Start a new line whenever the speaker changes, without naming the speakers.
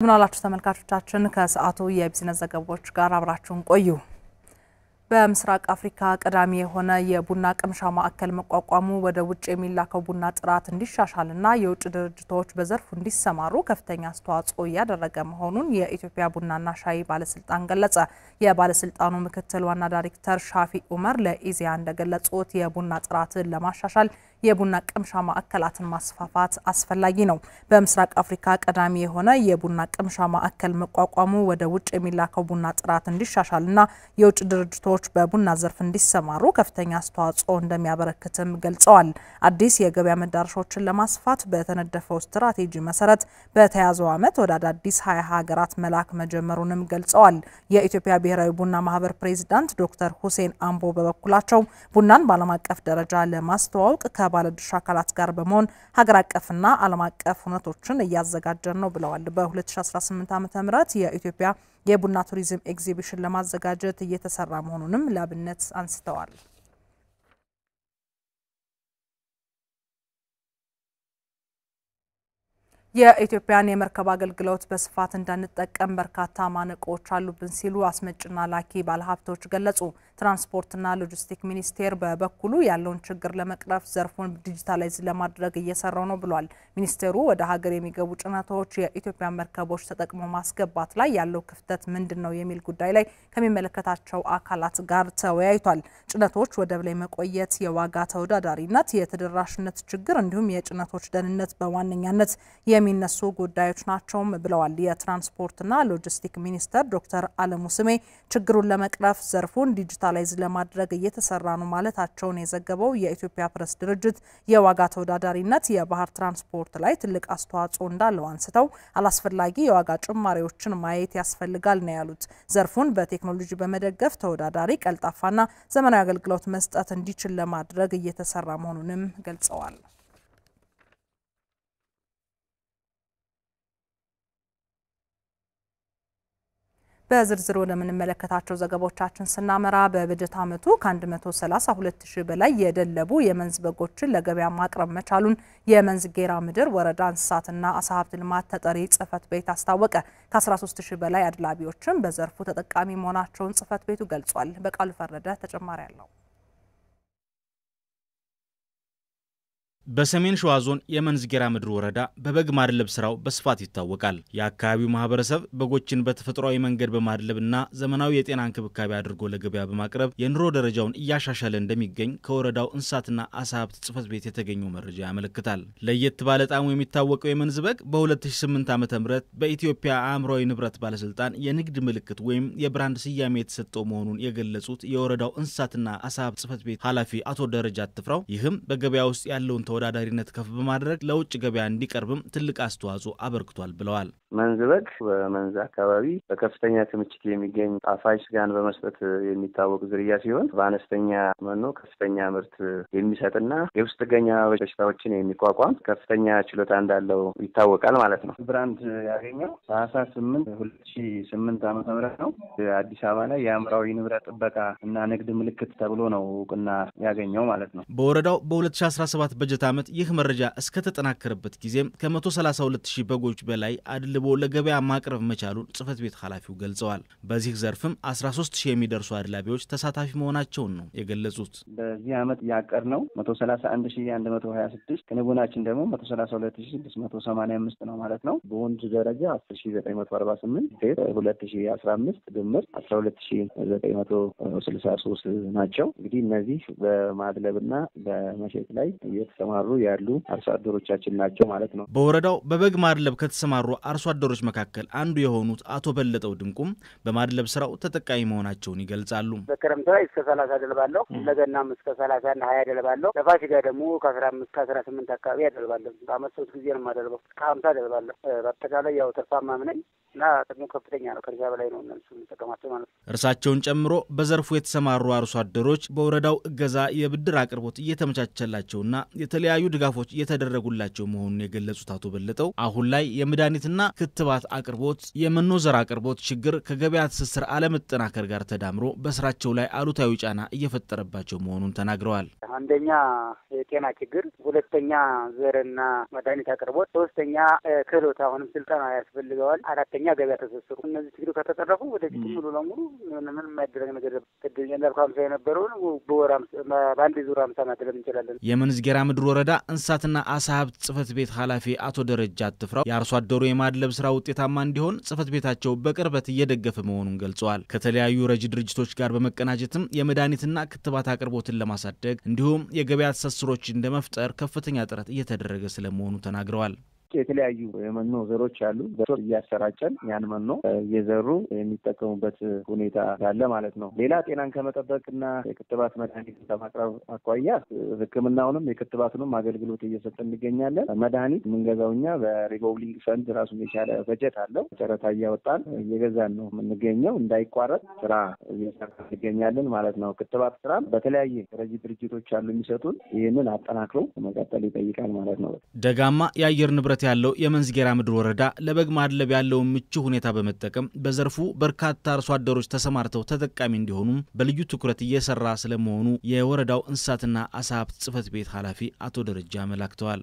ምናላችሁ ተመልካቾቻችን ከሰዓቱ የቢዝነስ ዘገባዎች ጋር አብራችሁን ቆዩ። በምስራቅ አፍሪካ ቀዳሚ የሆነ የቡና ቅምሻ ማዕከል መቋቋሙ ወደ ውጭ የሚላከው ቡና ጥራት እንዲሻሻልና የውጭ ድርጅቶች በዘርፉ እንዲሰማሩ ከፍተኛ አስተዋጽኦ ያደረገ መሆኑን የኢትዮጵያ ቡናና ሻይ ባለስልጣን ገለጸ። የባለስልጣኑ ምክትል ዋና ዳይሬክተር ሻፊ ኡመር ለኢዜአ እንደገለጹት የቡና ጥራትን ለማሻሻል የቡና ቅምሻ ማዕከላትን ማስፋፋት አስፈላጊ ነው። በምስራቅ አፍሪካ ቀዳሚ የሆነ የቡና ቅምሻ ማዕከል መቋቋሙ ወደ ውጭ የሚላከው ቡና ጥራት እንዲሻሻልና የውጭ ድርጅቶች በቡና ዘርፍ እንዲሰማሩ ከፍተኛ አስተዋጽኦ እንደሚያበረክትም ገልጸዋል። አዲስ የገበያ መዳረሻዎችን ለማስፋት በተነደፈው ስትራቴጂ መሰረት በተያዘው ዓመት ወደ አዳዲስ 20 ሀገራት መላክ መጀመሩንም ገልጸዋል። የኢትዮጵያ ብሔራዊ ቡና ማህበር ፕሬዝዳንት ዶክተር ሁሴን አምቦ በበኩላቸው ቡናን በዓለም አቀፍ ደረጃ ለማስተዋወቅ ከባለድርሻ አካላት ጋር በመሆን ሀገር አቀፍና ዓለም አቀፍ ሁነቶችን እያዘጋጀን ነው ብለዋል። በ2018 ዓ.ም የኢትዮጵያ የቡና ቱሪዝም ኤግዚቢሽን ለማዘጋጀት እየተሰራ መሆኑንም ለአብነት አንስተዋል። የኢትዮጵያን የመርከብ አገልግሎት በስፋት እንዳንጠቀም በርካታ ማነቆች አሉብን ሲሉ አስመጭና ላኪ ባለሀብቶች ገለጹ። ትራንስፖርትና ሎጂስቲክ ሚኒስቴር በበኩሉ ያለውን ችግር ለመቅረፍ ዘርፉን ዲጂታላይዝ ለማድረግ እየሰራው ነው ብሏል። ሚኒስቴሩ ወደ ሀገር የሚገቡ ጭነቶች የኢትዮጵያ መርከቦች ተጠቅሞ ማስገባት ላይ ያለው ክፍተት ምንድነው የሚል ጉዳይ ላይ ከሚመለከታቸው አካላት ጋር ተወያይቷል። ጭነቶች ወደብ ላይ መቆየት፣ የዋጋ ተወዳዳሪነት፣ የተደራሽነት ችግር እንዲሁም የጭነቶች ደህንነት በዋነኛነት የሚነሱ ጉዳዮች ናቸው ብለዋል። የትራንስፖርትና ሎጂስቲክ ሚኒስተር ዶክተር አለሙ ስሜ ችግሩን ለመቅረፍ ዘርፉን ዲጂታላይዝ ለማድረግ እየተሰራ ነው ማለታቸውን የዘገበው የኢትዮጵያ ፕሬስ ድርጅት የዋጋ ተወዳዳሪነት የባህር ትራንስፖርት ላይ ትልቅ አስተዋጽኦ እንዳለው አንስተው አላስፈላጊ የዋጋ ጭማሪዎችን ማየት ያስፈልጋል ነው ያሉት። ዘርፉን በቴክኖሎጂ በመደገፍ ተወዳዳሪ፣ ቀልጣፋና ዘመናዊ አገልግሎት መስጠት እንዲችል ለማድረግ እየተሰራ መሆኑንም ገልጸዋል። በዝርዝር ወደ ምንመለከታቸው ዘገባዎቻችን ስናመራ በበጀት ዓመቱ ከ132,000 በላይ የደለቡ የመንዝ በጎችን ለገበያ ማቅረብ መቻሉን የመንዝ ጌራ ምድር ወረዳ እንስሳትና አሳ ሀብት ልማት ተጠሪ ጽፈት ቤት አስታወቀ። ከ13,000 በላይ አድላቢዎችም በዘርፉ ተጠቃሚ መሆናቸውን ጽፈት ቤቱ ገልጿል። በቃሉ ፈረደ ተጨማሪ ያለው
በሰሜን ሸዋ ዞን የመንዝ ጌራ ምድር ወረዳ በበግ ማድለብ ስራው በስፋት ይታወቃል። የአካባቢው ማህበረሰብ በጎችን በተፈጥሯዊ መንገድ በማድለብና ዘመናዊ የጤና እንክብካቤ አድርጎ ለገበያ በማቅረብ የኑሮ ደረጃውን እያሻሻለ እንደሚገኝ ከወረዳው እንስሳትና አሳ ሀብት ጽፈት ቤት የተገኘው መረጃ ያመለክታል። ለየት ባለ ጣዕሙ የሚታወቀው የመንዝ በግ በ2008 ዓ.ም በኢትዮጵያ አእምሯዊ ንብረት ባለስልጣን የንግድ ምልክት ወይም የብራንድ ስያሜ የተሰጠው መሆኑን የገለጹት የወረዳው እንስሳትና አሳ ሀብት ጽፈት ቤት ኃላፊ አቶ ደረጃ አትፍራው ይህም በገበያ ውስጥ ያለውን ተወዳዳሪነት ከፍ በማድረግ ለውጭ ገበያ እንዲቀርብም ትልቅ አስተዋጽኦ አበርክቷል ብለዋል።
መንዝ በግ በመንዝ አካባቢ በከፍተኛ ክምችት የሚገኝ ጣፋጭ ስጋን በመስጠት የሚታወቅ ዝርያ ሲሆን በአነስተኛ መኖ ከፍተኛ ምርት የሚሰጥና የውስጥ ጥገኛ በሽታዎችን የሚቋቋም ከፍተኛ ችሎታ እንዳለው ይታወቃል ማለት ነው። ብራንድ ያገኘው ታህሳስ 8 2008 ዓ.ም ነው። አዲስ አበባ ላይ የአእምሯዊ ንብረት ጥበቃ እና ንግድ ምልክት ተብሎ ነው እውቅና ያገኘው ማለት ነው።
በወረዳው በ2017 በጀት ዓመት ይህ መረጃ እስከ ተጠናከረበት ጊዜም ከ132,000 በጎች በላይ አድልቦ ለገበያ ማቅረብ መቻሉን ጽፈት ቤት ኃላፊው ገልጸዋል። በዚህ ዘርፍም 13,000 የሚደርሱ አድላቢዎች ተሳታፊ መሆናቸውን ነው የገለጹት።
በዚህ ዓመት ያቀርነው 131,126 ክንቡናችን ደግሞ 132,685 ነው ማለት ነው። በወንድ ደረጃ 10,948 ሴት 2,015 ድምር 12,963 ናቸው። እንግዲህ እነዚህ በማድለብና በመሸጥ ላይ እየተሰማሩ ያሉ አርሶ አደሮቻችን ናቸው ማለት ነው።
በወረዳው በበግ ማድለብ ከተሰማሩ አርሶ አደሮች መካከል አንዱ የሆኑት አቶ በለጠው ድንቁም በማድለብ ስራው ተጠቃሚ መሆናቸውን ይገልጻሉ።
በክረምት ላይ እስከ 30 አደልባለሁ፣ ለገናም እስከ 30 እና 20 አደልባለሁ፣ ለፋሲካ ደግሞ ከ15 ከ18 አካባቢ አደልባለሁ። በአመት 3 ጊዜ ነው የማደልበው፣ ከ50 አደልባለሁ። በአጠቃላይ ያው ተርፋማም ነኝ እና ጥቅሙ ከፍተኛ ነው። ከዛ በላይ ነው እነሱ ተጠቀማቸው ማለት ነው።
እርሳቸውን ጨምሮ በዘርፉ የተሰማሩ አርሶ አደሮች በወረዳው እገዛ የብድር አቅርቦት እየተመቻቸላቸውና የተለያዩ ድጋፎች እየተደረጉላቸው መሆኑን የገለጹት አቶ በለጠው አሁን ላይ የመድኃኒትና ክትባት አቅርቦት፣ የመኖ ዘር አቅርቦት ችግር ከገበያ ትስስር አለመጠናከር ጋር ተዳምሮ በስራቸው ላይ አሉታዊ ጫና እየፈጠረባቸው መሆኑን ተናግረዋል።
አንደኛ የጤና ችግር፣ ሁለተኛ ዘርና መድኃኒት አቅርቦት፣ ሶስተኛ ክህሎት አሁንም ስልጠና ያስፈልገዋል፣ አራተኛ ገበያ ትስስሩ። እነዚህ ችግሮች ከተቀረፉ ወደፊት ሙሉ ለሙሉ ምን የማይደረግ ነገር ትግኛ እንዳልኩ 50 የነበረውን በወር በአንድ ዙር 50 ማድረግ እንችላለን።
የመንዝጌራ ምድር ወረዳ እንስሳትና አሳ ሀብት ጽሕፈት ቤት ኃላፊ አቶ ደረጃ አትፍራው የአርሶ አደሩ የማድለብ ስራ ውጤታማ እንዲሆን ጽሕፈት ቤታቸው በቅርበት እየደገፈ መሆኑን ገልጸዋል። ከተለያዩ ረጅ ድርጅቶች ጋር በመቀናጀትም የመድኃኒትና ክትባት አቅርቦትን ለማሳደግ እንዲሁም የገበያ ትስስሮችን ለመፍጠር ከፍተኛ ጥረት እየተደረገ ስለመሆኑ ተናግረዋል።
የተለያዩ የመኖ ዘሮች አሉ። በሶር እያሰራጨን ያን መኖ እየዘሩ የሚጠቀሙበት ሁኔታ ያለ ማለት ነው። ሌላ ጤናን ከመጠበቅና የክትባት መድኃኒት ከማቅረብ አኳያ ሕክምናውንም የክትባቱንም አገልግሎት እየሰጠን እንገኛለን። መድኃኒት የምንገዛው እኛ በሪቮልቪንግ ፈንድ ራሱን የቻለ በጀት አለው። ጨረታ እያወጣን እየገዛን ነው የምንገኘው። እንዳይቋረጥ ስራ እየሰራን እንገኛለን ማለት ነው። ክትባት ስራ በተለያየ ረጂ ድርጅቶች አሉ የሚሰጡን። ይህንን አጠናክሮ መቀጠል ይጠይቃል ማለት ነው።
ደጋማ የአየር ንብረት ያለው የመንዝጌራ ምድር ወረዳ ለበግ ማድለብ ያለው ምቹ ሁኔታ በመጠቀም በዘርፉ በርካታ አርሶ አደሮች ተሰማርተው ተጠቃሚ እንዲሆኑ በልዩ ትኩረት እየሰራ ስለመሆኑ የወረዳው እንስሳትና አሳ ሀብት ጽሕፈት ቤት ኃላፊ አቶ ደረጃ አመላክተዋል።